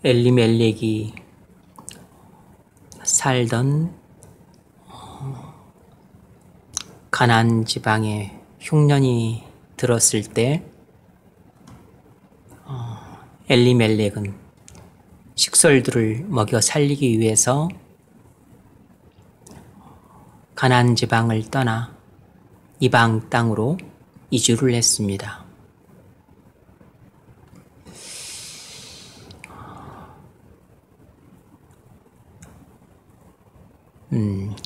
엘리멜렉이 살던 가나안 지방에 흉년이 들었을 때 엘리멜렉은 식솔들을 먹여 살리기 위해서 가나안 지방을 떠나 이방 땅으로 이주를 했습니다.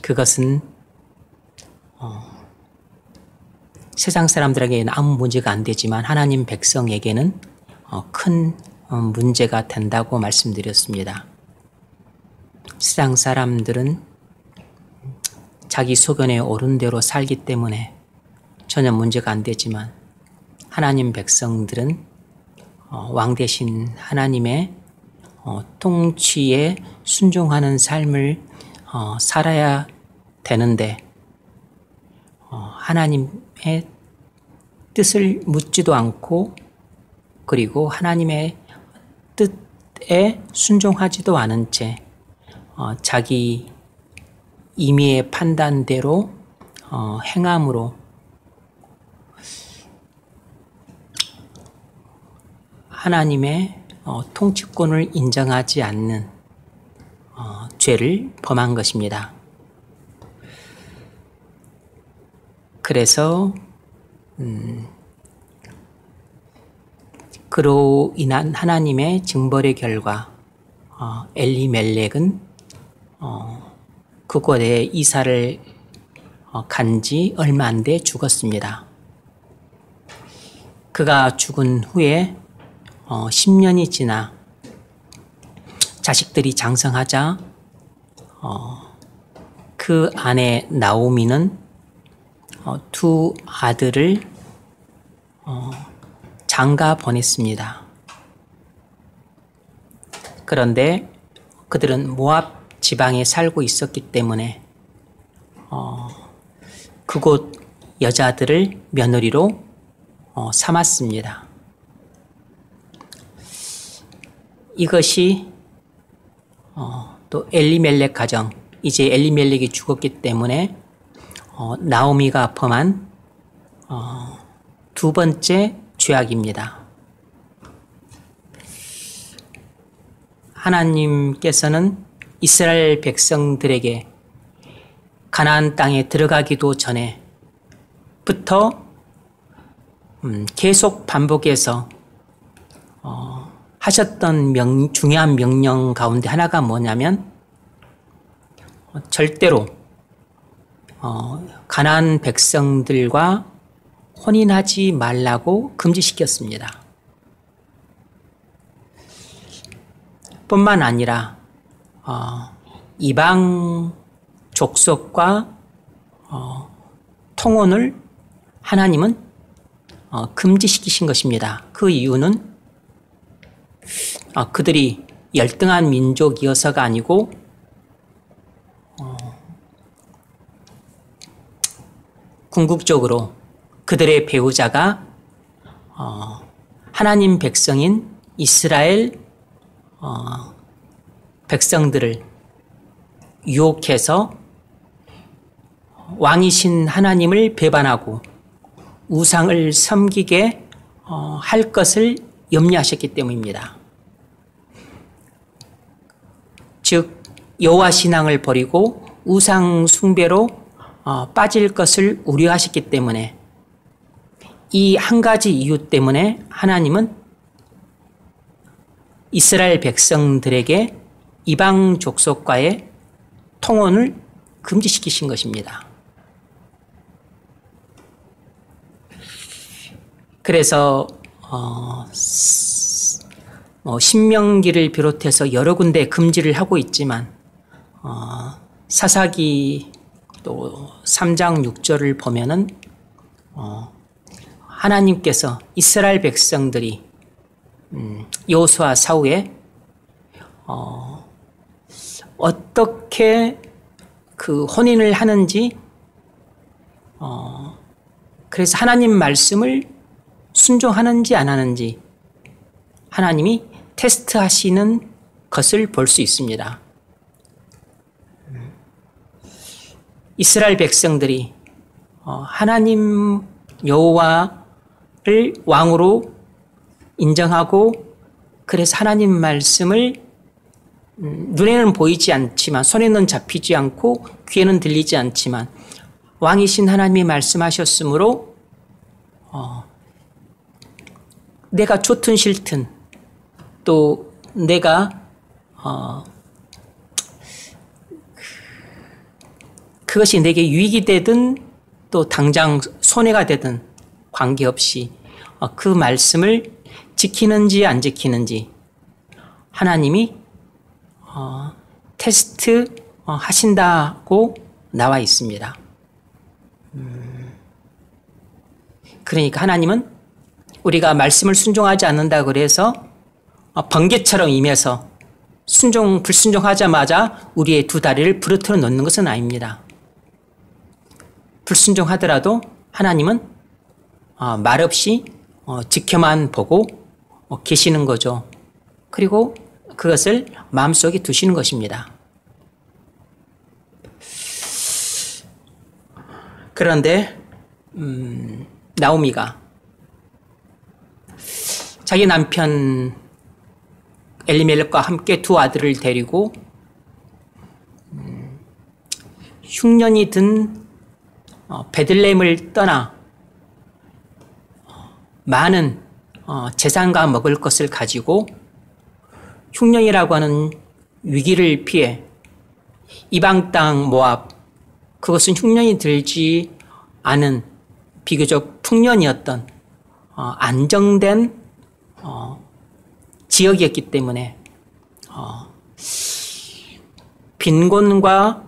그것은 세상 사람들에게는 아무 문제가 안 되지만 하나님 백성에게는 큰 문제가 된다고 말씀드렸습니다. 세상 사람들은 자기 소견에 옳은 대로 살기 때문에 전혀 문제가 안 되지만 하나님 백성들은 왕 대신 하나님의 통치에 순종하는 삶을 살아야 되는데 하나님의 뜻을 묻지도 않고 그리고 하나님의 뜻에 순종하지도 않은 채 자기 임의의 판단대로 행함으로 하나님의 통치권을 인정하지 않는 죄를 범한 것입니다. 그래서 그로 인한 하나님의 징벌의 결과 엘리멜렉은 그곳에 이사를 간 지 얼마 안 돼 죽었습니다. 그가 죽은 후에 10년이 지나 자식들이 장성하자 그 아내 나오미는 두 아들을 장가 보냈습니다. 그런데 그들은 모압 지방에 살고 있었기 때문에 그곳 여자들을 며느리로 삼았습니다. 이것이 또 엘리멜렉 가정, 이제 엘리멜렉이 죽었기 때문에 나오미가 범한 두 번째 죄악입니다. 하나님께서는 이스라엘 백성들에게 가나안 땅에 들어가기도 전에부터 계속 반복해서 하셨던 중요한 명령 가운데 하나가 뭐냐면 절대로 가나안 백성들과 혼인하지 말라고 금지시켰습니다. 뿐만 아니라 이방 족속과 통혼을 하나님은 금지시키신 것입니다. 그 이유는 그들이 열등한 민족이어서가 아니고 궁극적으로 그들의 배우자가 하나님 백성인 이스라엘 백성들을 유혹해서 왕이신 하나님을 배반하고 우상을 섬기게 할 것을 염려하셨기 때문입니다. 즉 여호와 신앙을 버리고 우상 숭배로 빠질 것을 우려하셨기 때문에 이 한 가지 이유 때문에 하나님은 이스라엘 백성들에게 이방 족속과의 통혼을 금지시키신 것입니다. 그래서 신명기를 비롯해서 여러 군데 금지를 하고 있지만 사사기 또 3장 6절을 보면은 하나님께서 이스라엘 백성들이 여호수아 사후에 어떻게 그 혼인을 하는지 그래서 하나님 말씀을 순종하는지 안 하는지 하나님이 테스트하시는 것을 볼 수 있습니다. 이스라엘 백성들이 하나님 여호와를 왕으로 인정하고 그래서 하나님 말씀을 눈에는 보이지 않지만 손에는 잡히지 않고 귀에는 들리지 않지만 왕이신 하나님이 말씀하셨으므로 내가 좋든 싫든 또 내가 그것이 내게 유익이 되든 또 당장 손해가 되든 관계없이 그 말씀을 지키는지 안 지키는지 하나님이 테스트 하신다고 나와 있습니다. 그러니까 하나님은 우리가 말씀을 순종하지 않는다 그래서 번개처럼 임해서 불순종하자마자 우리의 두 다리를 부러뜨려 놓는 것은 아닙니다. 불순종하더라도 하나님은 말없이 지켜만 보고 계시는 거죠. 그리고 그것을 마음속에 두시는 것입니다. 그런데 나오미가 자기 남편 엘리멜렉과 함께 두 아들을 데리고 흉년이 든 베들레헴을 떠나 많은 재산과 먹을 것을 가지고 흉년이라고 하는 위기를 피해 이방 땅 모압, 그것은 흉년이 들지 않은 비교적 풍년이었던 안정된 지역이었기 때문에 빈곤과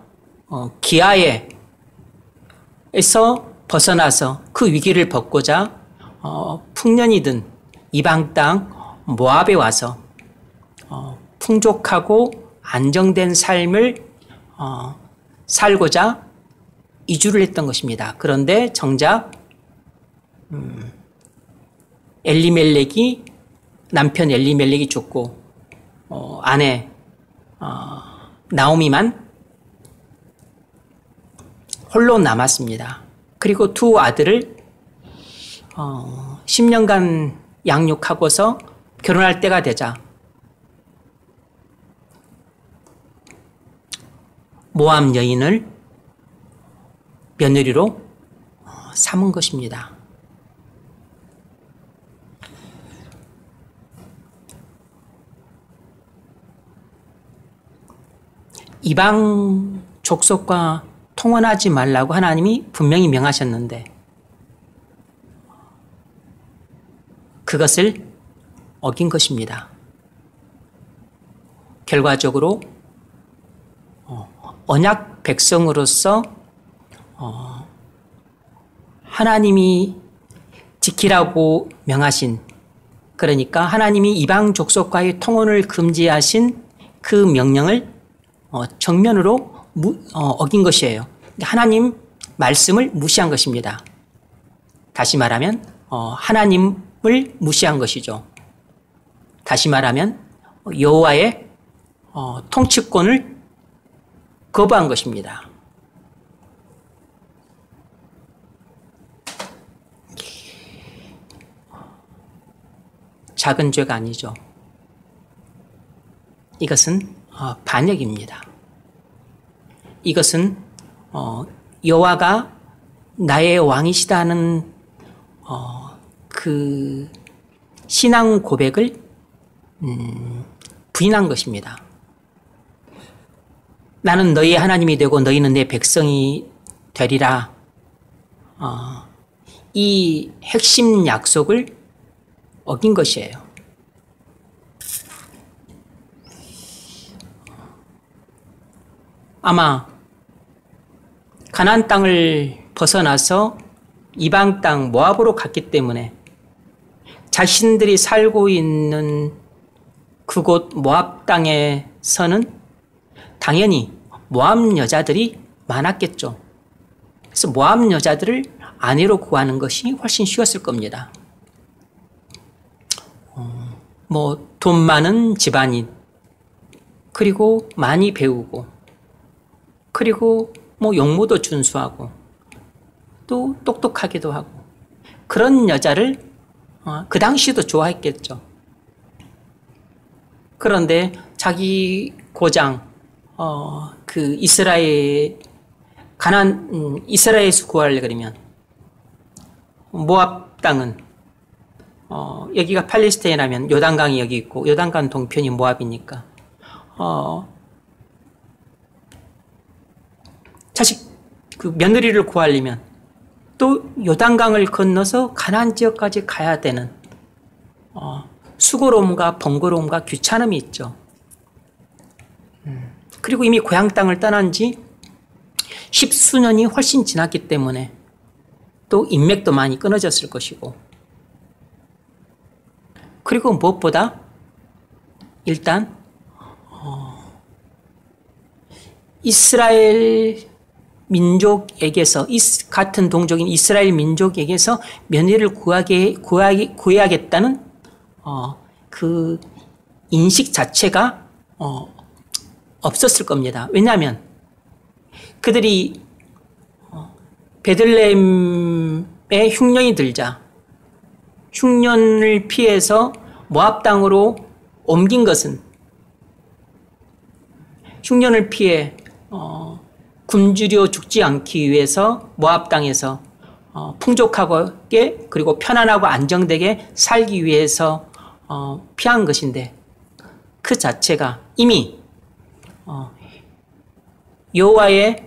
기아에서 벗어나서 그 위기를 벗고자 풍년이 든 이방 땅 모압에 와서 풍족하고 안정된 삶을 살고자 이주를 했던 것입니다. 그런데 정작 남편 엘리멜렉이 죽고 아내 나오미만 홀로 남았습니다. 그리고 두 아들을 10년간 양육하고서 결혼할 때가 되자 모압 여인을 며느리로 삼은 것입니다. 이방 족속과 통혼하지 말라고 하나님이 분명히 명하셨는데 그것을 어긴 것입니다. 결과적으로 언약 백성으로서 하나님이 지키라고 명하신, 그러니까 하나님이 이방 족속과의 통혼을 금지하신 그 명령을 정면으로 어긴 것이에요. 하나님 말씀을 무시한 것입니다. 다시 말하면 하나님을 무시한 것이죠. 다시 말하면 여호와의 통치권을 거부한 것입니다. 작은 죄가 아니죠. 이것은 반역입니다. 이것은 여호와가 나의 왕이시다는 그 신앙 고백을 부인한 것입니다. 나는 너희의 하나님이 되고 너희는 내 백성이 되리라. 이 핵심 약속을 어긴 것이에요. 아마 가나안 땅을 벗어나서 이방 땅 모압으로 갔기 때문에 자신들이 살고 있는 그곳 모압 땅에서는 당연히 모압 여자들이 많았겠죠. 그래서 모압 여자들을 아내로 구하는 것이 훨씬 쉬웠을 겁니다. 뭐 돈 많은 집안인, 그리고 많이 배우고, 그리고 뭐 용모도 준수하고, 또 똑똑하기도 하고, 그런 여자를 그 당시도 좋아했겠죠. 그런데 자기 고장, 그 이스라엘에서 구하려 그러면, 모압 땅은, 여기가 팔레스타인이라면 요단강이 여기 있고, 요단강 동편이 모압이니까, 그 며느리를 구하려면, 또 요단강을 건너서 가나안 지역까지 가야 되는, 수고로움과 번거로움과 귀찮음이 있죠. 그리고 이미 고향 땅을 떠난 지 10수년이 훨씬 지났기 때문에 또 인맥도 많이 끊어졌을 것이고, 그리고 무엇보다 일단 이스라엘 민족에게서, 같은 동족인 이스라엘 민족에게서 며느리를 구해야겠다는 그 인식 자체가 없었을 겁니다. 왜냐하면 그들이 베들레헴에 흉년이 들자 흉년을 피해서 모압 땅으로 옮긴 것은, 흉년을 피해 굶주려 죽지 않기 위해서 모압 땅에서 풍족하게 그리고 편안하고 안정되게 살기 위해서 피한 것인데, 그 자체가 이미 여호와의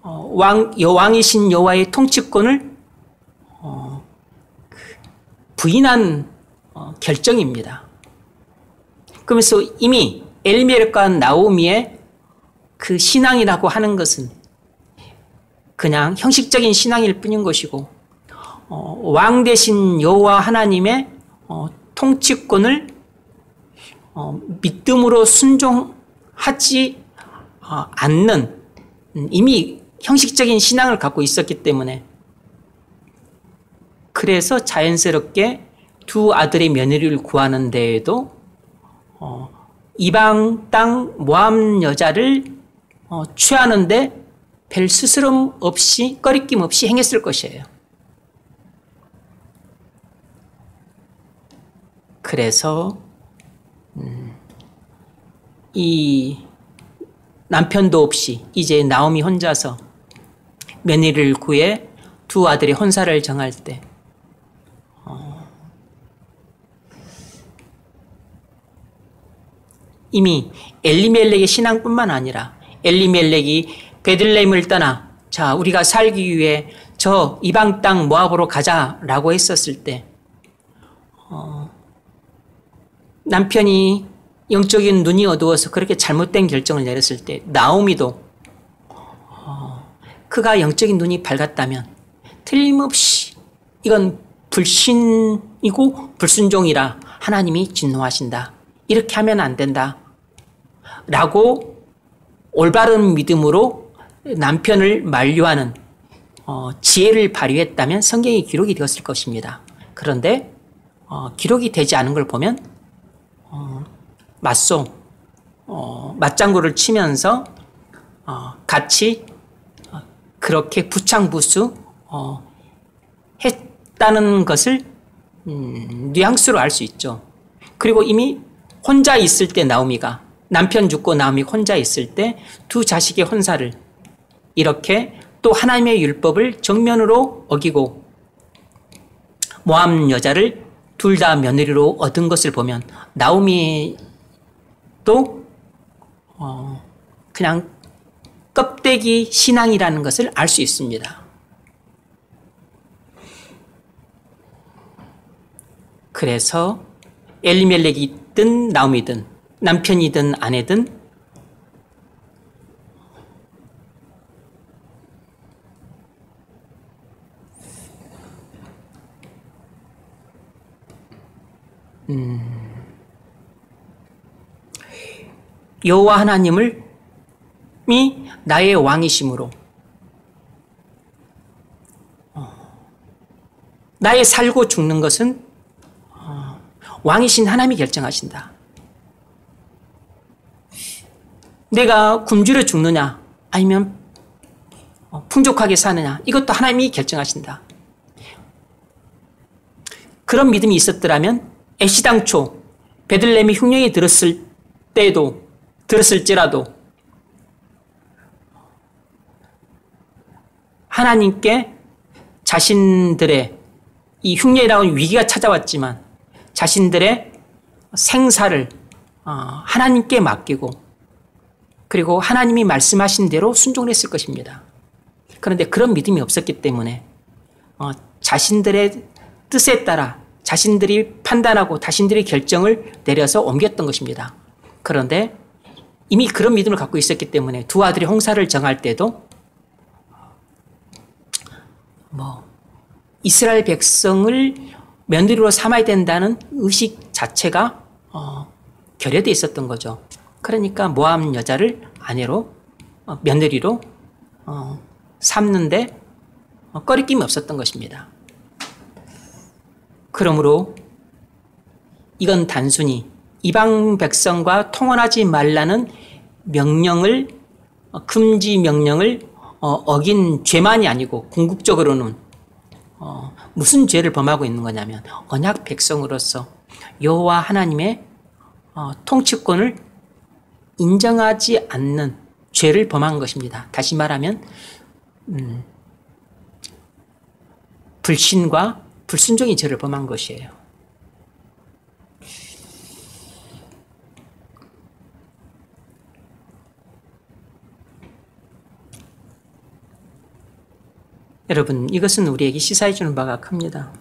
왕이신 여호와의 통치권을 부인한 결정입니다. 그러면서 이미 엘리멜렉과 나오미의 그 신앙이라고 하는 것은 그냥 형식적인 신앙일 뿐인 것이고, 왕 대신 여호와 하나님의 통치권을 믿음으로 순종하지 않는, 이미 형식적인 신앙을 갖고 있었기 때문에, 그래서 자연스럽게 두 아들의 며느리를 구하는 데에도 이방 땅 모압 여자를 취하는데 별 스스럼 없이, 꺼리낌 없이 행했을 것이에요. 그래서 이 남편도 없이 이제 나오미 혼자서 며느리를 구해 두 아들의 혼사를 정할 때, 이미 엘리멜렉의 신앙뿐만 아니라 엘리멜렉이 베들레헴을 떠나, 자, 우리가 살기 위해 저 이방 땅 모압으로 가자라고 했었을 때, 남편이 영적인 눈이 어두워서 그렇게 잘못된 결정을 내렸을 때, 나오미도 그가 영적인 눈이 밝았다면 틀림없이 이건 불신이고 불순종이라 하나님이 진노하신다, 이렇게 하면 안 된다 라고 올바른 믿음으로 남편을 만류하는 지혜를 발휘했다면 성경이 기록이 되었을 것입니다. 그런데 기록이 되지 않은 걸 보면 맞장구를 치면서 같이 그렇게 부창부수 했다는 것을 뉘앙스로 알 수 있죠. 그리고 이미 혼자 있을 때, 나오미가, 남편 죽고 나오미 혼자 있을 때 두 자식의 혼사를 이렇게 또 하나님의 율법을 정면으로 어기고 모압 여자를 둘 다 며느리로 얻은 것을 보면, 나오미도 그냥 껍데기 신앙이라는 것을 알 수 있습니다. 그래서 엘리멜렉이든 나오미든 남편이든 아내든 여호와 하나님이 나의 왕이심으로 나의 살고 죽는 것은 왕이신 하나님이 결정하신다. 내가 굶주려 죽느냐 아니면 풍족하게 사느냐 이것도 하나님이 결정하신다. 그런 믿음이 있었더라면 애시당초 베들레헴이 흉년이 들었을지라도 하나님께 자신들의 이 흉년이라는 위기가 찾아왔지만 자신들의 생사를 하나님께 맡기고 그리고 하나님이 말씀하신 대로 순종을 했을 것입니다. 그런데 그런 믿음이 없었기 때문에 자신들의 뜻에 따라 자신들이 판단하고 자신들이 결정을 내려서 옮겼던 것입니다. 그런데 이미 그런 믿음을 갖고 있었기 때문에 두 아들이 홍사를 정할 때도 이스라엘 백성을 며느리로 삼아야 된다는 의식 자체가 결여되어 있었던 거죠. 그러니까 모압 여자를 아내로 며느리로 삼는데 꺼리낌이 없었던 것입니다. 그러므로 이건 단순히 이방 백성과 통혼하지 말라는 명령을 금지 명령을 어긴 죄만이 아니고 궁극적으로는 무슨 죄를 범하고 있는 거냐면 언약 백성으로서 여호와 하나님의 통치권을 인정하지 않는 죄를 범한 것입니다. 다시 말하면 불신과 불순종의 죄를 범한 것이에요. 여러분, 이것은 우리에게 시사해 주는 바가 큽니다.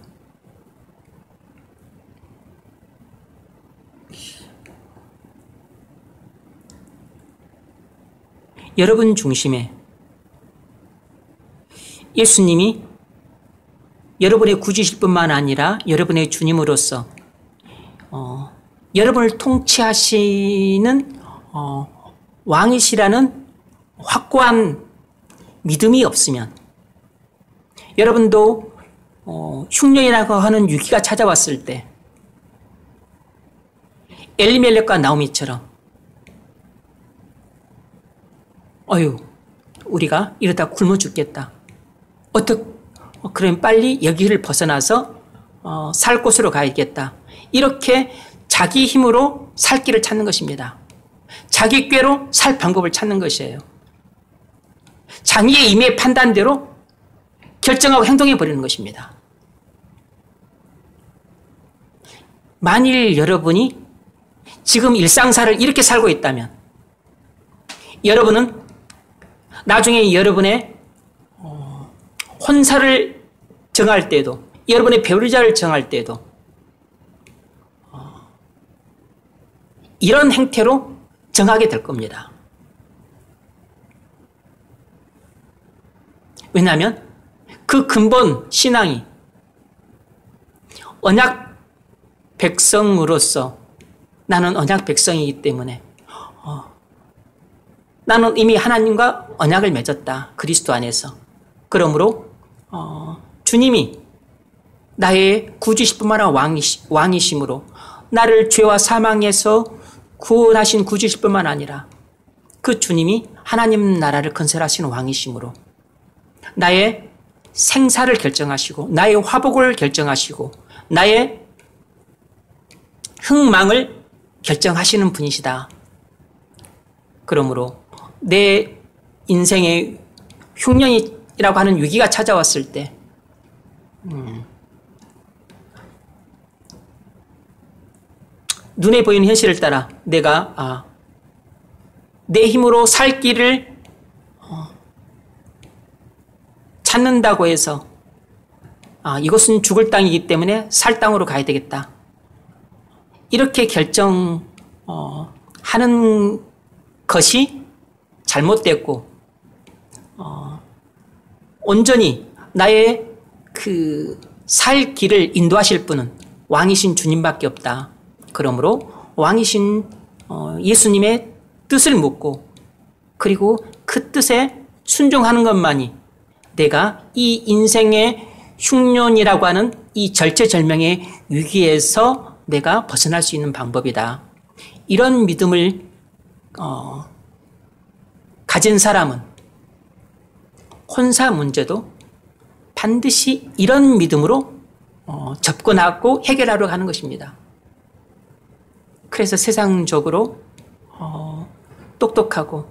여러분 중심에 예수님이 여러분의 구주실 뿐만 아니라 여러분의 주님으로서 여러분을 통치하시는 왕이시라는 확고한 믿음이 없으면 여러분도 흉년이라고 하는 위기가 찾아왔을 때 엘리멜렉과 나오미처럼 우리가 이러다 굶어 죽겠다. 그럼 빨리 여기를 벗어나서 살 곳으로 가야겠다. 이렇게 자기 힘으로 살 길을 찾는 것입니다. 자기 꾀로 살 방법을 찾는 것이에요. 자기의 임의 판단대로 결정하고 행동해 버리는 것입니다. 만일 여러분이 지금 일상사를 이렇게 살고 있다면 여러분은 나중에 여러분의 혼사를 정할 때도 여러분의 배우자를 정할 때도 이런 행태로 정하게 될 겁니다. 왜냐하면 그 근본 신앙이 언약 백성으로서 나는 언약 백성이기 때문에 나는 이미 하나님과 언약을 맺었다. 그리스도 안에서. 그러므로 주님이 나의 구주실 뿐만 아니라 왕이심으로 나를 죄와 사망에서 구원하신 구주실 뿐만 아니라 그 주님이 하나님 나라를 건설하시는 왕이심으로 나의 생사를 결정하시고 나의 화복을 결정하시고 나의 흥망을 결정하시는 분이시다. 그러므로 내 인생의 흉년이라고 하는 위기가 찾아왔을 때 눈에 보이는 현실을 따라 내가 내 힘으로 살 길을 찾는다고 해서 이것은 죽을 땅이기 때문에 살 땅으로 가야 되겠다. 이렇게 결정하는 것이 잘못됐고 온전히 나의 그 살 길을 인도하실 분은 왕이신 주님밖에 없다. 그러므로 왕이신 예수님의 뜻을 묻고 그리고 그 뜻에 순종하는 것만이 내가 이 인생의 흉년이라고 하는 이 절체절명의 위기에서 내가 벗어날 수 있는 방법이다. 이런 믿음을 가진 사람은 혼사 문제도 반드시 이런 믿음으로 접근하고 해결하러 가는 것입니다. 그래서 세상적으로 똑똑하고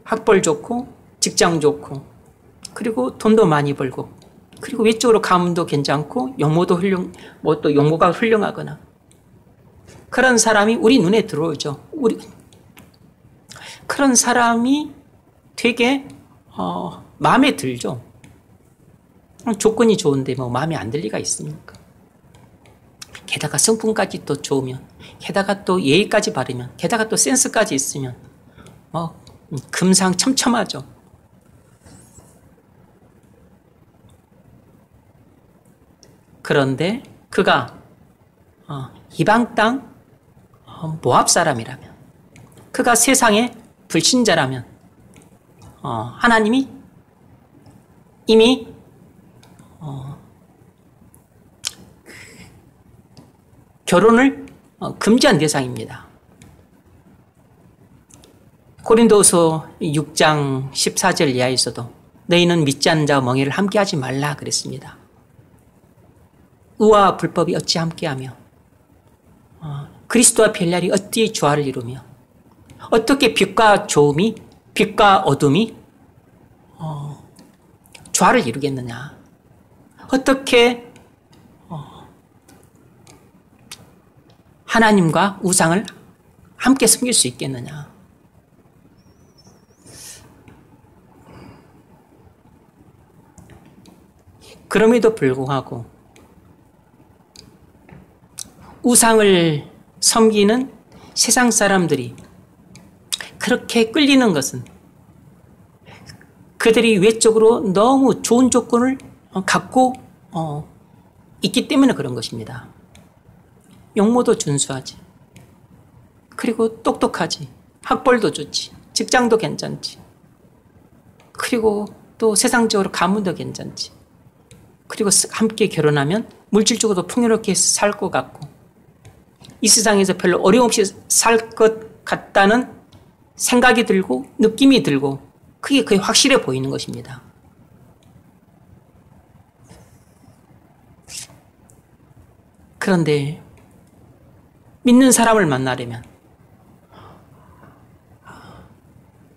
학벌 좋고 직장 좋고 그리고 돈도 많이 벌고 그리고 외적으로 가문도 괜찮고 용모도 또 용모가 훌륭하거나 그런 사람이 우리 눈에 들어오죠. 그런 사람이 되게 마음에 들죠. 조건이 좋은데 뭐 마음에 안 들 리가 있습니까? 게다가 성품까지 또 좋으면, 게다가 또 예의까지 바르면, 게다가 또 센스까지 있으면 금상첨첨하죠. 그런데 그가 이방 땅 모압 사람이라면, 그가 세상의 불신자라면 하나님이 이미 결혼을 금지한 대상입니다. 고린도서 6장 14절 이하에서도 너희는 믿지 않는 자와 멍에를 함께하지 말라 그랬습니다. 의와 불법이 어찌 함께하며 그리스도와 벨랄이 어찌 조화를 이루며 어떻게 빛과 어둠이 조화를 이루겠느냐. 어떻게 하나님과 우상을 함께 섬길 수 있겠느냐. 그럼에도 불구하고 우상을 섬기는 세상 사람들이 그렇게 끌리는 것은 그들이 외적으로 너무 좋은 조건을 갖고 있기 때문에 그런 것입니다. 용모도 준수하지, 그리고 똑똑하지, 학벌도 좋지, 직장도 괜찮지, 그리고 또 세상적으로 가문도 괜찮지, 그리고 함께 결혼하면 물질적으로도 풍요롭게 살 것 같고 이 세상에서 별로 어려움 없이 살 것 같다는 생각이 들고 느낌이 들고 그게 거의 확실해 보이는 것입니다. 그런데 믿는 사람을 만나려면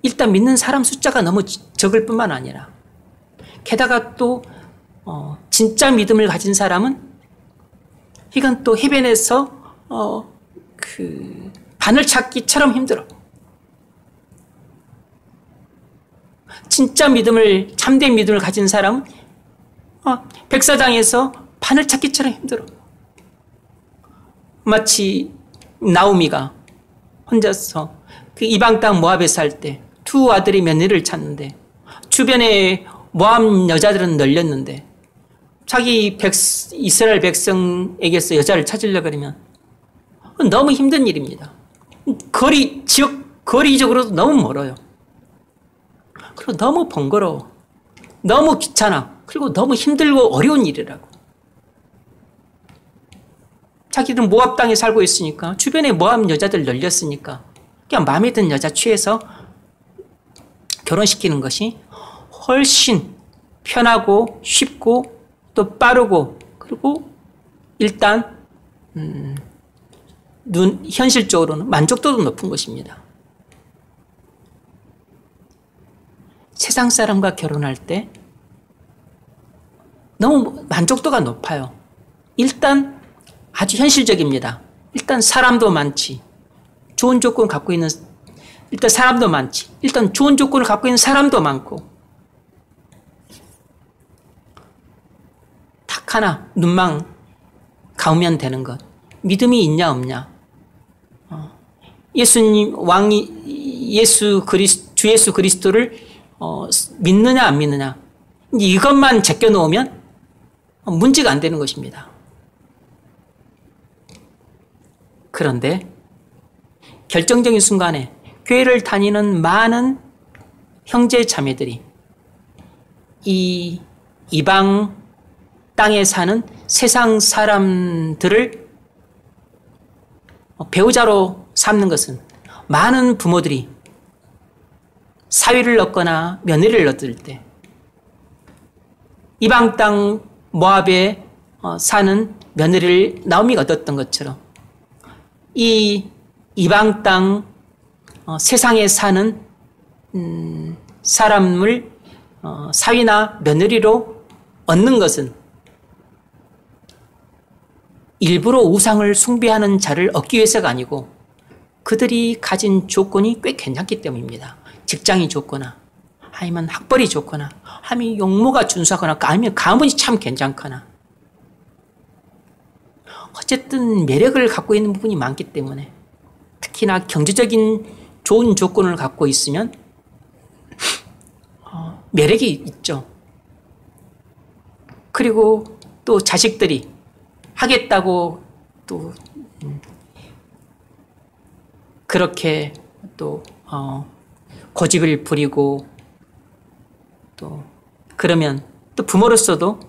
일단 믿는 사람 숫자가 너무 적을 뿐만 아니라 게다가 또 진짜 믿음을 가진 사람은 이건 또 해변에서 바늘 찾기처럼 힘들어. 진짜 참된 믿음을 가진 사람은 백사장에서 바늘 찾기처럼 힘들어. 마치 나오미가 혼자서 그 이방 땅 모압에 살 때 두 아들이 며느리를 찾는데 주변에 모압 여자들은 널렸는데 자기 이스라엘 백성에게서 여자를 찾으려고 그러면 너무 힘든 일입니다. 거리적으로도 너무 멀어요. 그리고 너무 번거로워. 너무 귀찮아. 그리고 너무 힘들고 어려운 일이라고. 자기들은 모압 땅에 살고 있으니까 주변에 모압 여자들 널렸으니까 그냥 마음에 든 여자 취해서 결혼시키는 것이 훨씬 편하고 쉽고 또 빠르고 그리고 일단 현실적으로는 만족도도 높은 것입니다. 세상 사람과 결혼할 때 너무 만족도가 높아요. 일단 아주 현실적입니다. 일단 사람도 많지. 좋은 조건 갖고 있는 일단 사람도 많지. 일단 좋은 조건을 갖고 있는 사람도 많고 딱 하나 눈망 감으면 되는 것. 믿음이 있냐 없냐. 주 예수 그리스도를 믿느냐 안 믿느냐. 이것만 제껴놓으면 문제가 안 되는 것입니다. 그런데 결정적인 순간에 교회를 다니는 많은 형제 자매들이 이 이방 땅에 사는 세상 사람들을 배우자로 삼는 것은 많은 부모들이 사위를 얻거나 며느리를 얻을 때 이방 땅 모압에 사는 며느리를 나오미가 얻었던 것처럼 이 이방 땅 세상에 사는 사람을 사위나 며느리로 얻는 것은 일부러 우상을 숭배하는 자를 얻기 위해서가 아니고 그들이 가진 조건이 꽤 괜찮기 때문입니다. 직장이 좋거나 아니면 학벌이 좋거나 아니면 용모가 준수하거나 아니면 가문이 참 괜찮거나 어쨌든 매력을 갖고 있는 부분이 많기 때문에 특히나 경제적인 좋은 조건을 갖고 있으면 매력이 있죠. 그리고 또 자식들이 하겠다고 또 그렇게 또 고집을 부리고 또 그러면 또 부모로서도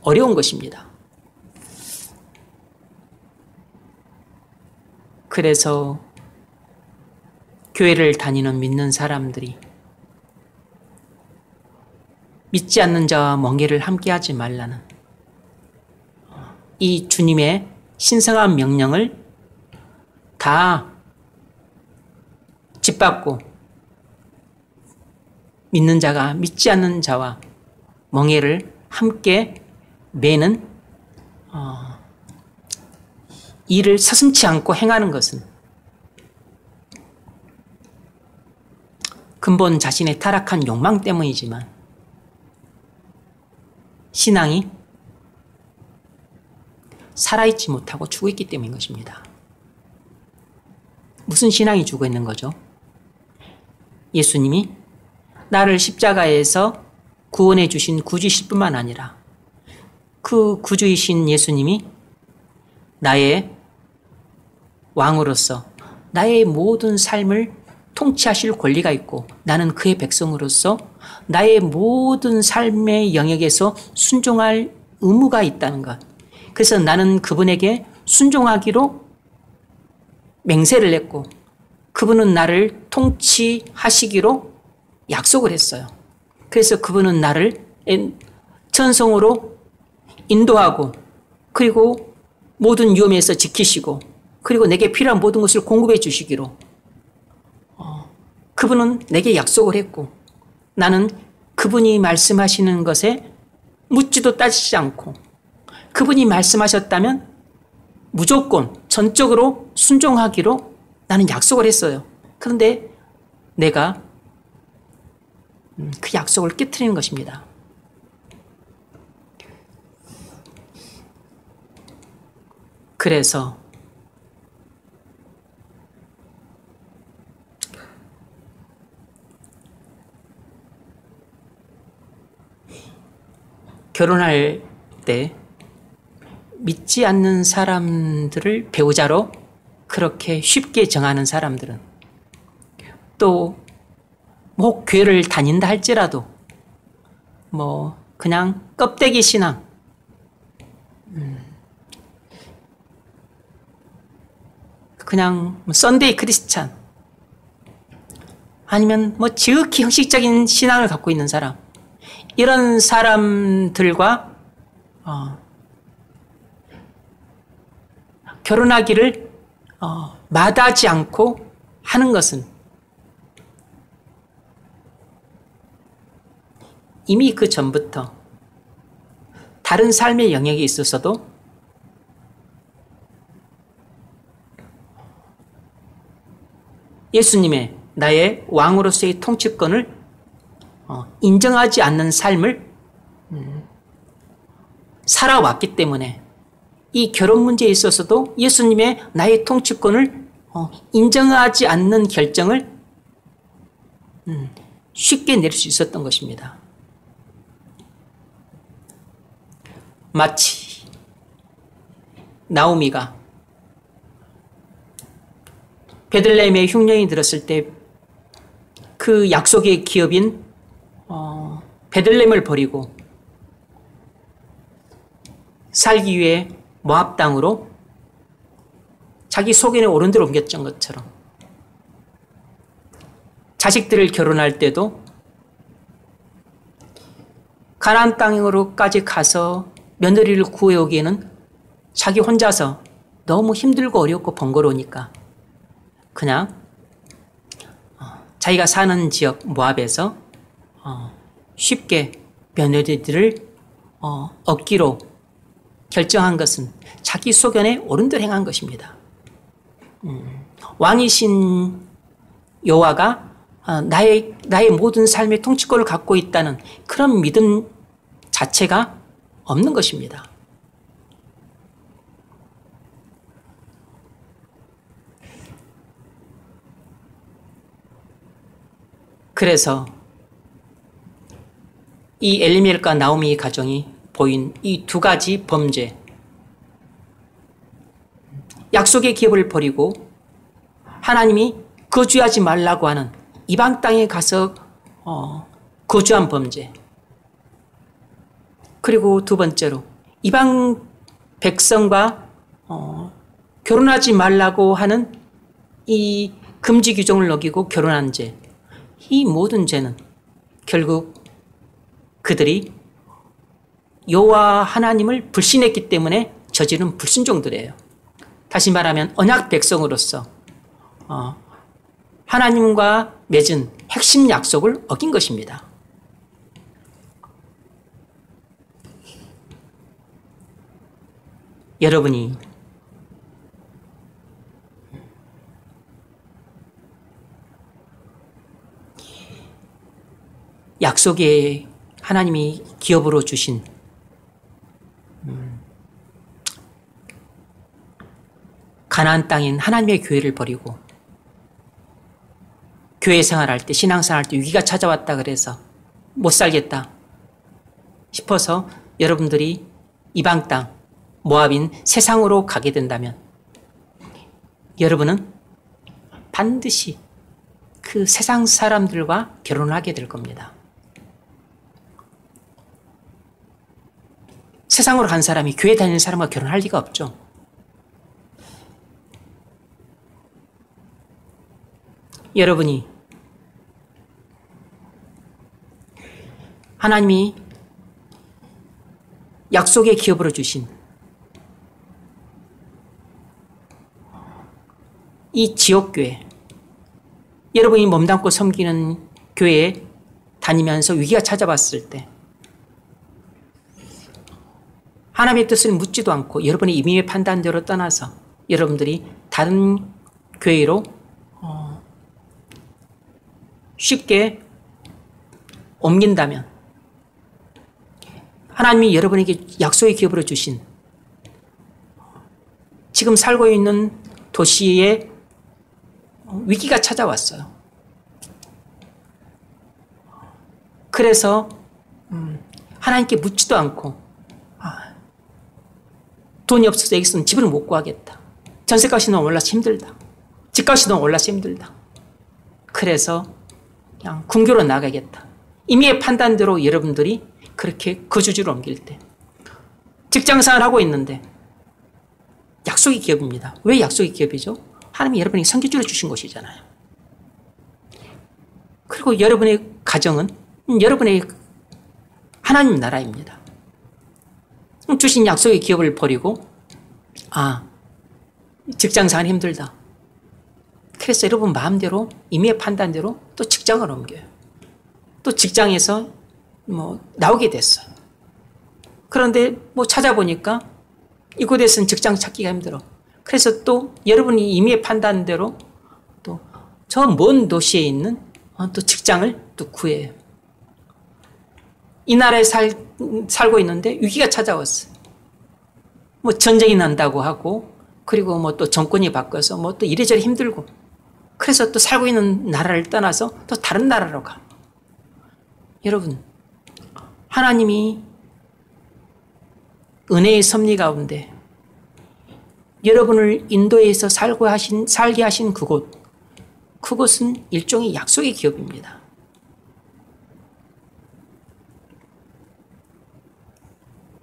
어려운 것입니다. 그래서 교회를 다니는 믿는 사람들이 믿지 않는 자와 멍에를 함께하지 말라는 이 주님의 신성한 명령을 다 짓밟고 믿는 자가 믿지 않는 자와 멍에를 함께 매는 일을 서슴지 않고 행하는 것은 근본 자신의 타락한 욕망 때문이지만 신앙이 살아있지 못하고 죽어있기 때문인 것입니다. 무슨 신앙이 죽어있는 거죠? 예수님이 나를 십자가에서 구원해 주신 구주이실 뿐만 아니라 그 구주이신 예수님이 나의 왕으로서 나의 모든 삶을 통치하실 권리가 있고 나는 그의 백성으로서 나의 모든 삶의 영역에서 순종할 의무가 있다는 것. 그래서 나는 그분에게 순종하기로 맹세를 했고 그분은 나를 통치하시기로 약속을 했어요. 그래서 그분은 나를 천성으로 인도하고 그리고 모든 위험에서 지키시고 그리고 내게 필요한 모든 것을 공급해 주시기로 그분은 내게 약속을 했고 나는 그분이 말씀하시는 것에 묻지도 따지지 않고 그분이 말씀하셨다면 무조건 전적으로 순종하기로 나는 약속을 했어요. 그런데 내가 그 약속을 깨트리는 것입니다. 그래서 결혼할 때 믿지 않는 사람들을 배우자로 그렇게 쉽게 정하는 사람들은 또 뭐 교회를 다닌다 할지라도 뭐 그냥 껍데기 신앙 그냥 썬데이 크리스찬 아니면 뭐 지극히 형식적인 신앙을 갖고 있는 사람 이런 사람들과 결혼하기를 마다하지 않고 하는 것은 이미 그 전부터 다른 삶의 영역에 있어서도 예수님의 나의 왕으로서의 통치권을 인정하지 않는 삶을 살아왔기 때문에 이 결혼 문제에 있어서도 예수님의 나의 통치권을 인정하지 않는 결정을 쉽게 내릴 수 있었던 것입니다. 마치 나오미가 베들레헴의 흉년이 들었을 때 그 약속의 기업인 베들레헴을 버리고 살기 위해 모압 땅으로 자기 소견에 옳은 대로 옮겼던 것처럼 자식들을 결혼할 때도 가나안 땅으로까지 가서 며느리를 구해오기에는 자기 혼자서 너무 힘들고 어렵고 번거로우니까 그냥 자기가 사는 지역 모압에서 쉽게 며느리들을 얻기로 결정한 것은 자기 소견에 옳은 대로 행한 것입니다. 왕이신 여호와가 나의 모든 삶의 통치권을 갖고 있다는 그런 믿음 자체가 없는 것입니다. 그래서 이 엘리멜과 나오미 가정이 보인 이 두 가지 범죄, 약속의 기업을 버리고 하나님이 거주하지 말라고 하는 이방 땅에 가서 거주한 범죄, 그리고 두 번째로 이방 백성과 결혼하지 말라고 하는 이 금지 규정을 어기고 결혼한 죄, 이 모든 죄는 결국 그들이 여호와 하나님을 불신했기 때문에 저지른 불순종들이에요. 다시 말하면 언약 백성으로서 하나님과 맺은 핵심 약속을 어긴 것입니다. 여러분이 약속에 하나님이 기업으로 주신 가나안 땅인 하나님의 교회를 버리고 교회 생활할 때, 신앙생활할 때 위기가 찾아왔다 그래서 못 살겠다 싶어서 여러분들이 이방 땅, 모압인 세상으로 가게 된다면 여러분은 반드시 그 세상 사람들과 결혼을 하게 될 겁니다. 세상으로 간 사람이 교회 다니는 사람과 결혼할 리가 없죠. 여러분이 하나님이 약속의 기업으로 주신 이 지역교회, 여러분이 몸담고 섬기는 교회에 다니면서 위기가 찾아왔을 때 하나님의 뜻을 묻지도 않고 여러분의 임의의 판단대로 떠나서 여러분들이 다른 교회로 쉽게 옮긴다면 하나님이 여러분에게 약속의 기업으로 주신 지금 살고 있는 도시에 위기가 찾아왔어요. 그래서 하나님께 묻지도 않고 돈이 없어서 여기서는 집을 못 구하겠다. 전세값이 너무 올라서 힘들다. 집값이 너무 올라서 힘들다. 그래서 그냥 군교로 나가겠다. 임의의 판단대로 여러분들이 그렇게 거주지로 옮길 때 직장생활을 하고 있는데 약속의 기업입니다. 왜 약속의 기업이죠? 하나님이 여러분에게 선교지로 주신 곳이잖아요. 그리고 여러분의 가정은 여러분의 하나님 나라입니다. 주신 약속의 기업을 버리고 직장생활이 힘들다. 그래서 여러분 마음대로 임의의 판단대로 또 직장을 옮겨요. 또 직장에서 나오게 됐어요. 그런데 찾아보니까 이곳에서는 직장 찾기가 힘들어. 그래서 또 여러분이 임의의 판단대로 또 저 먼 도시에 있는 또 직장을 또 구해요. 이 나라에 살고 있는데 위기가 찾아왔어요. 전쟁이 난다고 하고, 그리고 또 정권이 바뀌어서 또 이래저래 힘들고, 그래서 또 살고 있는 나라를 떠나서 또 다른 나라로 가. 여러분, 하나님이 은혜의 섭리 가운데 여러분을 인도에서 살게 하신 그곳은 일종의 약속의 기업입니다.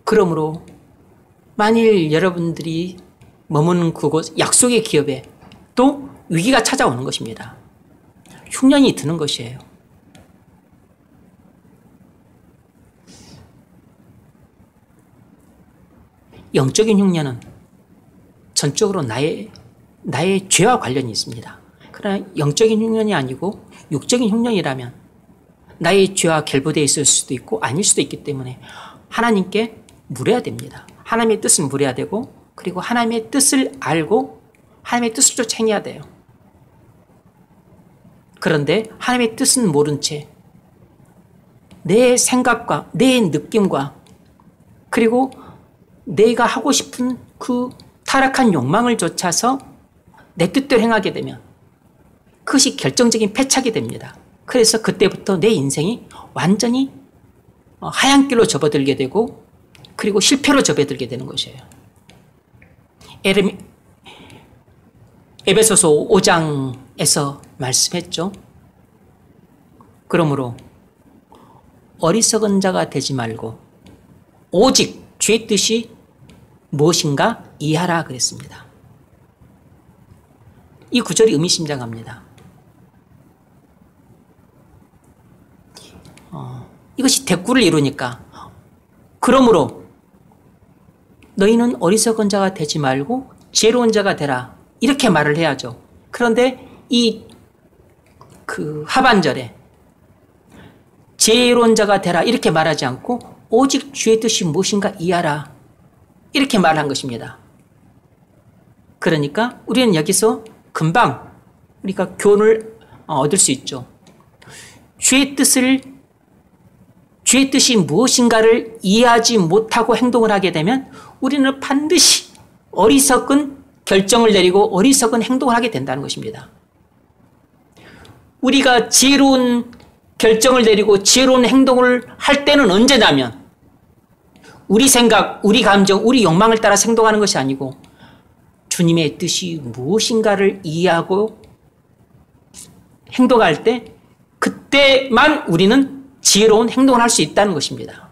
그러므로 만일 여러분들이 머무는 그곳 약속의 기업에 또 위기가 찾아오는 것입니다. 흉년이 드는 것이에요. 영적인 흉년은 전적으로 나의 죄와 관련이 있습니다. 그러나 영적인 흉년이 아니고 육적인 흉년이라면 나의 죄와 결부되어 있을 수도 있고 아닐 수도 있기 때문에 하나님께 물어야 됩니다. 하나님의 뜻을 물어야 되고 그리고 하나님의 뜻을 알고 하나님의 뜻을 쫓아 행해야 돼요. 그런데 하나님의 뜻은 모른 채 내 생각과 내 느낌과 그리고 내가 하고 싶은 그 타락한 욕망을 쫓아서 내 뜻대로 행하게 되면 그것이 결정적인 패착이 됩니다. 그래서 그때부터 내 인생이 완전히 하얀 길로 접어들게 되고 그리고 실패로 접어들게 되는 것이에요. 에베소서 5장에서 말씀했죠. 그러므로 어리석은 자가 되지 말고 오직 주의 뜻이 무엇인가 이해하라 그랬습니다. 이 구절이 의미심장합니다. 이것이 대꾸를 이루니까 그러므로 너희는 어리석은 자가 되지 말고 지혜로운 자가 되라 이렇게 말을 해야죠. 그런데 이 하반절에 지혜로운 자가 되라 이렇게 말하지 않고 오직 주의 뜻이 무엇인가 이해하라 이렇게 말한 것입니다. 그러니까 우리는 여기서 금방 우리가 교훈을 얻을 수 있죠. 주의 뜻이 무엇인가를 이해하지 못하고 행동을 하게 되면 우리는 반드시 어리석은 결정을 내리고 어리석은 행동을 하게 된다는 것입니다. 우리가 지혜로운 결정을 내리고 지혜로운 행동을 할 때는 언제냐면 우리 생각, 우리 감정, 우리 욕망을 따라 행동하는 것이 아니고 주님의 뜻이 무엇인가를 이해하고 행동할 때 그때만 우리는 지혜로운 행동을 할 수 있다는 것입니다.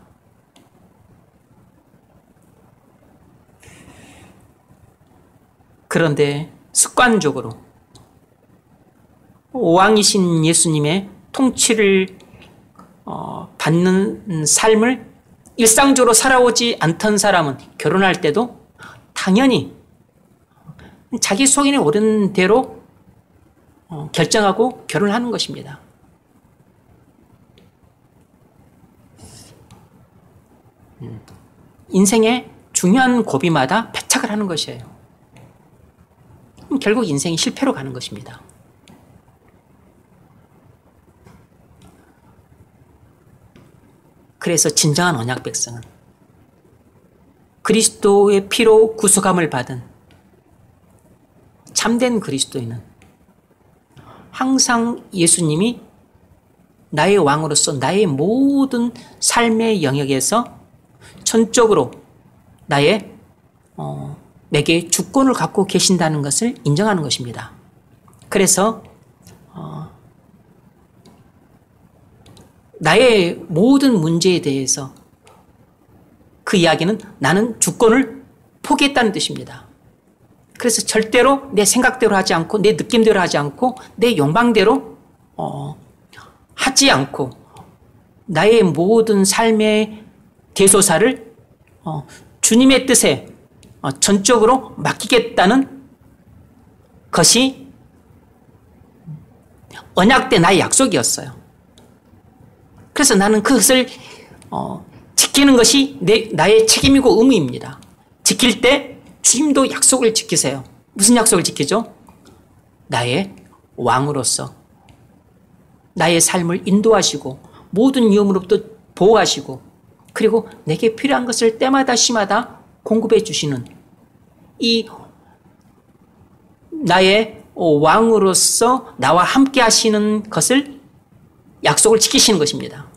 그런데 습관적으로 왕이신 예수님의 통치를 받는 삶을 일상적으로 살아오지 않던 사람은 결혼할 때도 당연히 자기 속인에 오른 대로 결정하고 결혼을 하는 것입니다. 인생의 중요한 고비마다 패착을 하는 것이에요. 결국 인생이 실패로 가는 것입니다. 그래서 진정한 언약 백성은 그리스도의 피로 구속함을 받은 참된 그리스도인은 항상 예수님이 나의 왕으로서 나의 모든 삶의 영역에서 전적으로 내게 주권을 갖고 계신다는 것을 인정하는 것입니다. 그래서 나의 모든 문제에 대해서 그 이야기는 나는 주권을 포기했다는 뜻입니다. 그래서 절대로 내 생각대로 하지 않고 내 느낌대로 하지 않고 내 욕망대로 하지 않고 나의 모든 삶의 대소사를 주님의 뜻에 전적으로 맡기겠다는 것이 언약 때 나의 약속이었어요. 그래서 나는 그것을 지키는 것이 나의 책임이고 의무입니다. 지킬 때 주님도 약속을 지키세요. 무슨 약속을 지키죠? 나의 왕으로서 나의 삶을 인도하시고 모든 위험으로부터 보호하시고 그리고 내게 필요한 것을 때마다 시마다 공급해 주시는 이 나의 왕으로서 나와 함께 하시는 것을 약속을 지키시는 것입니다.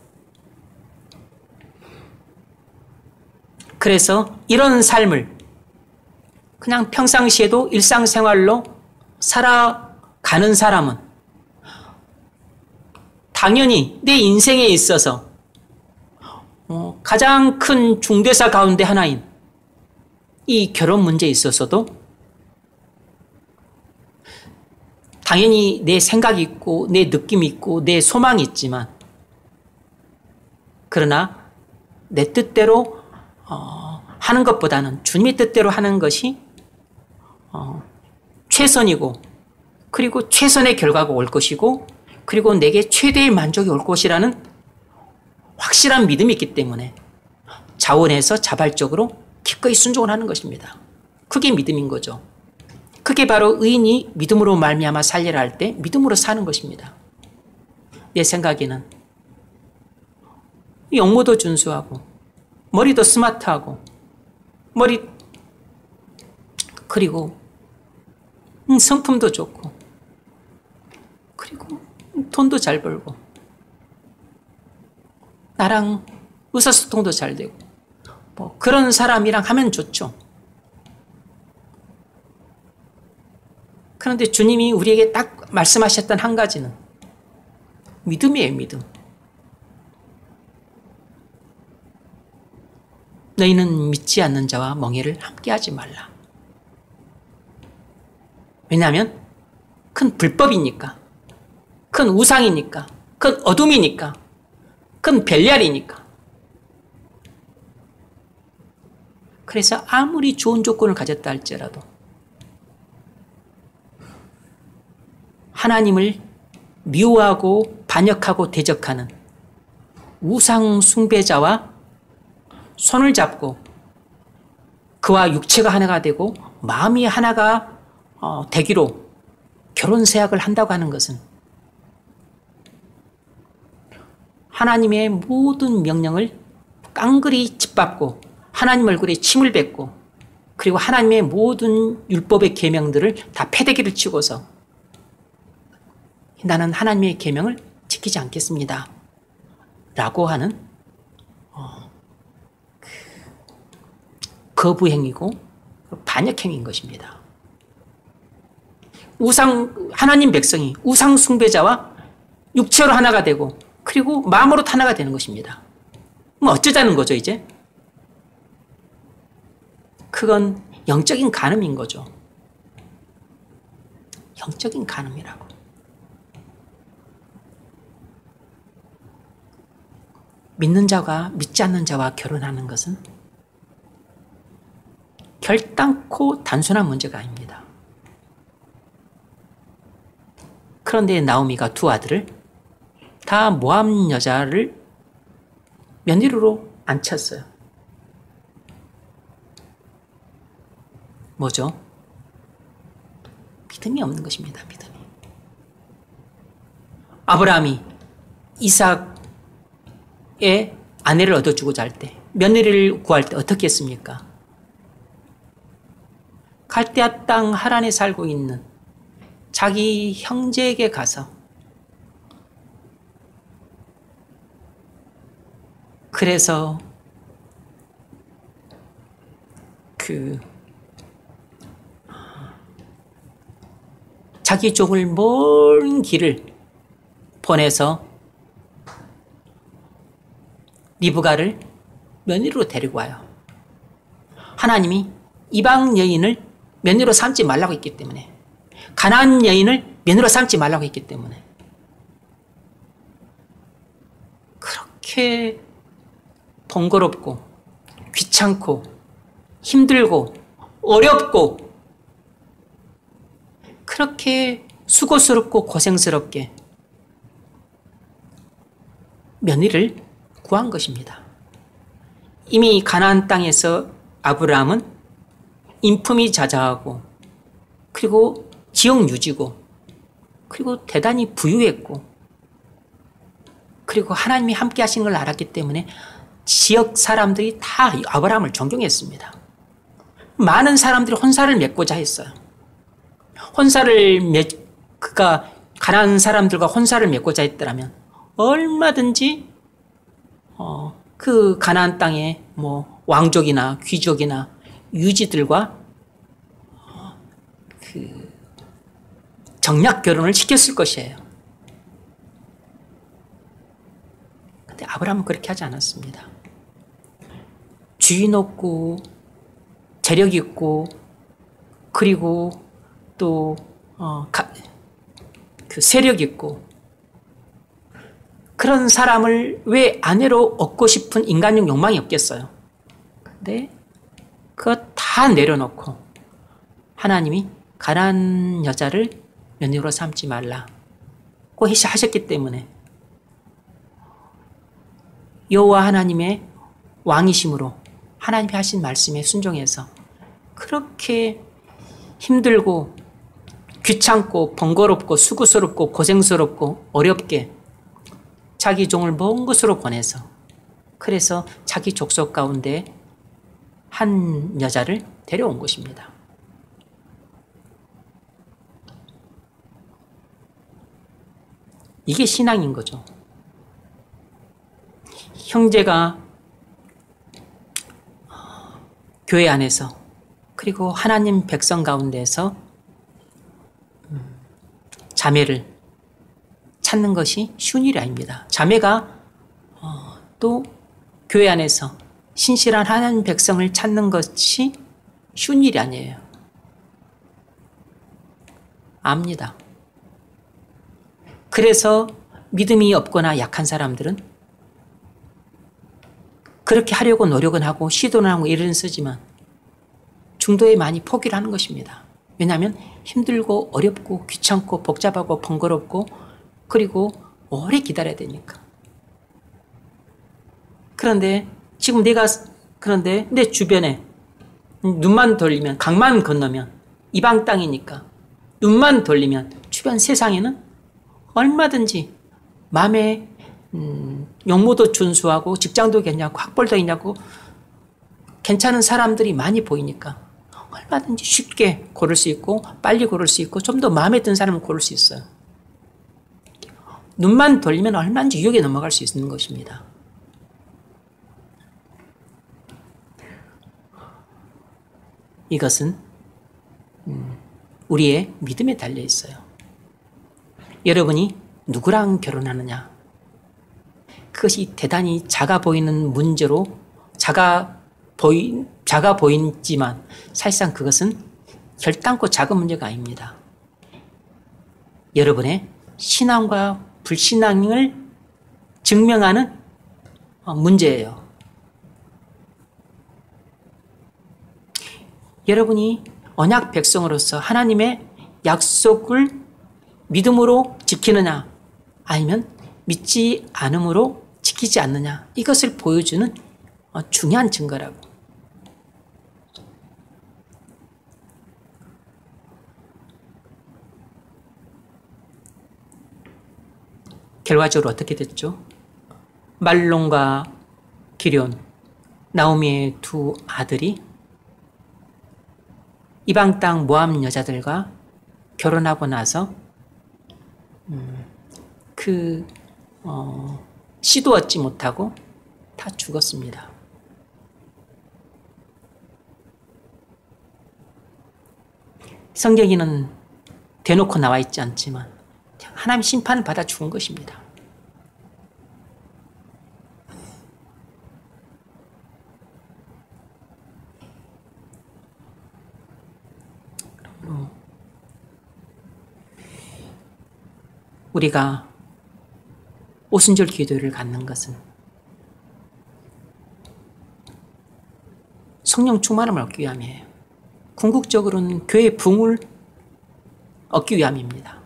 그래서 이런 삶을 그냥 평상시에도 일상생활로 살아가는 사람은 당연히 내 인생에 있어서 가장 큰 중대사 가운데 하나인 이 결혼 문제에 있어서도 당연히 내 생각이 있고 내 느낌이 있고 내 소망이 있지만 그러나 내 뜻대로 하는 것보다는 주님의 뜻대로 하는 것이 최선이고 그리고 최선의 결과가 올 것이고 그리고 내게 최대의 만족이 올 것이라는 확실한 믿음이 있기 때문에 자원해서 자발적으로 기꺼이 순종을 하는 것입니다. 그게 믿음인 거죠. 그게 바로 의인이 믿음으로 말미암아 살리라 할 때 믿음으로 사는 것입니다. 내 생각에는 영모도 준수하고 머리도 스마트하고 그리고 성품도 좋고 그리고 돈도 잘 벌고 나랑 의사소통도 잘 되고 뭐 그런 사람이랑 하면 좋죠. 그런데 주님이 우리에게 딱 말씀하셨던 한 가지는 믿음이에요. 믿음. 너희는 믿지 않는 자와 멍에를 함께하지 말라. 왜냐하면 큰 불법이니까, 큰 우상이니까, 큰 어둠이니까, 큰 벨리알이니까. 그래서 아무리 좋은 조건을 가졌다 할지라도 하나님을 미워하고 반역하고 대적하는 우상 숭배자와 손을 잡고 그와 육체가 하나가 되고 마음이 하나가 되기로 결혼 세약을 한다고 하는 것은 하나님의 모든 명령을 깡그리 짓밟고 하나님 얼굴에 침을 뱉고 그리고 하나님의 모든 율법의 계명들을 다 패대기를 치고서 나는 하나님의 계명을 지키지 않겠습니다. 라고 하는 거부행위고 반역행위인 것입니다. 하나님 백성이 우상 숭배자와 육체로 하나가 되고 그리고 마음으로 하나가 되는 것입니다. 그럼 어쩌자는 거죠, 이제? 그건 영적인 간음인 거죠. 영적인 간음이라고. 믿는 자가 믿지 않는 자와 결혼하는 것은 결단코 단순한 문제가 아닙니다. 그런데 나오미가 두 아들을 다 모함 여자를 며느리로 앉혔어요. 뭐죠? 믿음이 없는 것입니다. 믿음이. 아브라함이 이삭의 아내를 얻어주고자 할 때, 며느리를 구할 때 어떻게 했습니까? 갈대아 땅 하란에 살고 있는 자기 형제에게 가서 그래서 자기 종을 먼 길을 보내서 리브가를 며느리로 데리고 와요. 하나님이 이방 여인을 며느리로 삼지 말라고 했기 때문에, 가나안 여인을 며느리로 삼지 말라고 했기 때문에 그렇게 번거롭고 귀찮고 힘들고 어렵고 그렇게 수고스럽고 고생스럽게 며느리를 구한 것입니다. 이미 가나안 땅에서 아브라함은 인품이 자자하고 그리고 지역 유지고 그리고 대단히 부유했고 그리고 하나님이 함께 하시는 걸 알았기 때문에 지역 사람들이 다 아브라함을 존경했습니다. 많은 사람들이 혼사를 맺고자 했어요. 그가 가난한 사람들과 혼사를 맺고자 했더라면 얼마든지 그 가나안 땅에 뭐 왕족이나 귀족이나 유지들과 그 정략 결혼을 시켰을 것이에요. 근데 아브라함은 그렇게 하지 않았습니다. 주의 높고 재력 있고 그리고 또 그 세력 있고 그런 사람을 왜 아내로 얻고 싶은 인간적 욕망이 없겠어요. 근데 그거 다 내려놓고 하나님이 가난한 여자를 며느리로 삼지 말라고 하셨기 때문에 여호와 하나님의 왕이심으로 하나님이 하신 말씀에 순종해서 그렇게 힘들고 귀찮고 번거롭고 수고스럽고 고생스럽고 어렵게 자기 종을 먼 곳으로 보내서 그래서 자기 족속 가운데 한 여자를 데려온 것입니다. 이게 신앙인 거죠. 형제가 교회 안에서 그리고 하나님 백성 가운데서 자매를 찾는 것이 쉬운 일이 아닙니다. 자매가 또 교회 안에서 신실한 하나님 백성을 찾는 것이 쉬운 일이 아니에요. 압니다. 그래서 믿음이 없거나 약한 사람들은 그렇게 하려고 노력은 하고 시도는 하고 일은 쓰지만 중도에 많이 포기를 하는 것입니다. 왜냐하면 힘들고 어렵고 귀찮고 복잡하고 번거롭고 그리고 오래 기다려야 되니까. 그런데 지금 그런데 내 주변에 눈만 돌리면 강만 건너면 이방 땅이니까 눈만 돌리면 주변 세상에는 얼마든지 마음에 용모도 준수하고 직장도 괜찮고 학벌도 있냐고 괜찮은 사람들이 많이 보이니까 얼마든지 쉽게 고를 수 있고 빨리 고를 수 있고 좀 더 마음에 든 사람을 고를 수 있어요. 눈만 돌리면 얼마든지 유혹에 넘어갈 수 있는 것입니다. 이것은 우리의 믿음에 달려 있어요. 여러분이 누구랑 결혼하느냐? 그것이 대단히 작아 보이는 문제로 작아 보이지만 사실상 그것은 결단코 작은 문제가 아닙니다. 여러분의 신앙과 불신앙을 증명하는 문제예요. 여러분이 언약 백성으로서 하나님의 약속을 믿음으로 지키느냐 아니면 믿지 않음으로 지키지 않느냐 이것을 보여주는 중요한 증거라고. 결과적으로 어떻게 됐죠? 말론과 기럨, 나오미의 두 아들이 이방 땅 모압 여자들과 결혼하고 나서 씨도 얻지 못하고 다 죽었습니다. 성경에는 대놓고 나와 있지 않지만 하나님 심판을 받아 죽은 것입니다. 우리가 오순절 기도를 갖는 것은 성령 충만함을 얻기 위함이에요. 궁극적으로는 교회의 부흥을 얻기 위함입니다.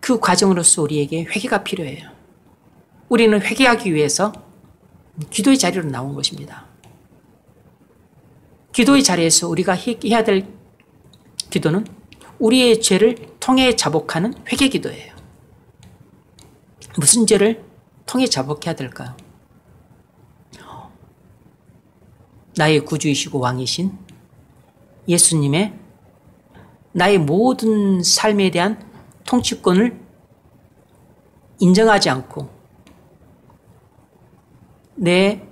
그 과정으로서 우리에게 회개가 필요해요. 우리는 회개하기 위해서 기도의 자리로 나온 것입니다. 기도의 자리에서 우리가 해야 될 기도는 우리의 죄를 통해 자복하는 회개 기도예요. 무슨 죄를 통해 자복해야 될까요? 나의 구주이시고 왕이신 예수님의 나의 모든 삶에 대한 통치권을 인정하지 않고 내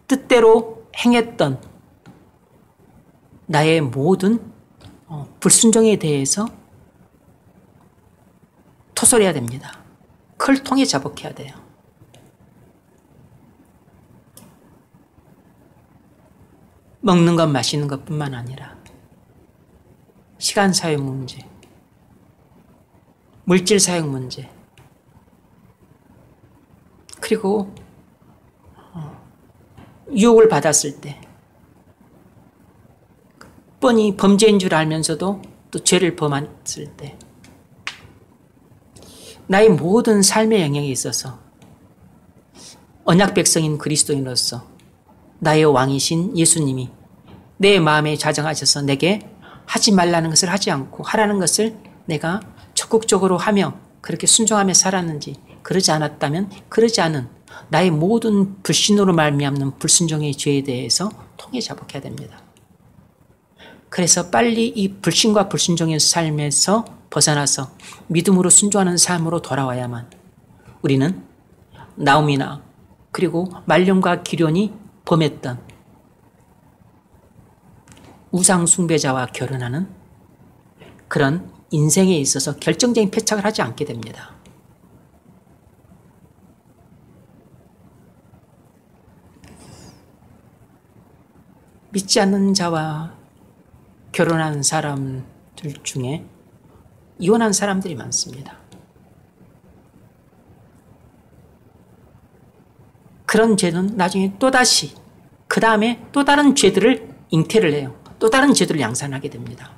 뜻대로 행했던 나의 모든 불순종에 대해서 토설해야 됩니다. 그걸 통해 자복해야 돼요. 먹는 것 마시는 것뿐만 아니라 시간 사회 문제, 물질 사용 문제, 그리고 유혹을 받았을 때 뻔히 범죄인 줄 알면서도 또 죄를 범했을 때 나의 모든 삶의 영역에 있어서 언약 백성인 그리스도인으로서 나의 왕이신 예수님이 내 마음에 자정하셔서 내게 하지 말라는 것을 하지 않고 하라는 것을 내가 적극적으로 하며 그렇게 순종하며 살았는지, 그러지 않았다면 그러지 않은 나의 모든 불신으로 말미암는 불순종의 죄에 대해서 통해 자복해야 됩니다. 그래서 빨리 이 불신과 불순종의 삶에서 벗어나서 믿음으로 순종하는 삶으로 돌아와야만 우리는 나오미나 그리고 말론과 기련이 범했던 우상 숭배자와 결혼하는 그런 인생에 있어서 결정적인 패착을 하지 않게 됩니다. 믿지 않는 자와 결혼한 사람들 중에 이혼한 사람들이 많습니다. 그런 죄는 나중에 또다시 그 다음에 또 다른 죄들을 잉태를 해요. 또 다른 죄들을 양산하게 됩니다.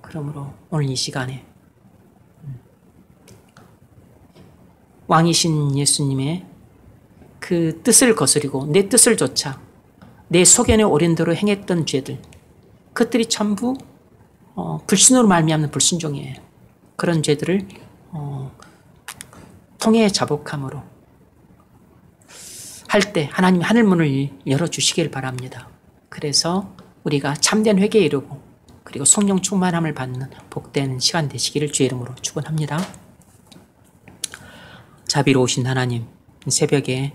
그러므로 오늘 이 시간에 왕이신 예수님의 그 뜻을 거스리고 내 뜻을 좇아 내 소견에 오른 대로 행했던 죄들, 그것들이 전부 불신으로 말미암는 불순종이에요. 그런 죄들을 통해 자복함으로 할 때 하나님이 하늘문을 열어주시길 바랍니다. 그래서 우리가 참된 회개에 이르고 그리고 성령 충만함을 받는 복된 시간 되시기를 주의 이름으로 축원합니다. 자비로우신 하나님, 새벽에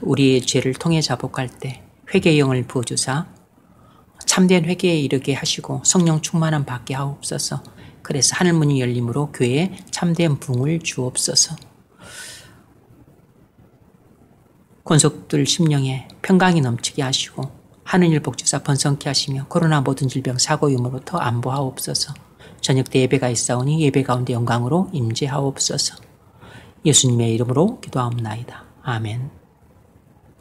우리의 죄를 통해 자복할 때 회개의 영을 부어주사 참된 회개에 이르게 하시고 성령 충만함 받게 하옵소서. 그래서 하늘문이 열림으로 교회에 참된 부흥을 주옵소서. 권속들 심령에 평강이 넘치게 하시고 하늘일 복주사 번성케 하시며 코로나 모든 질병 사고 유무로부터 안보하옵소서. 저녁 때 예배가 있사오니 예배 가운데 영광으로 임재하옵소서. 예수님의 이름으로 기도하옵나이다. 아멘.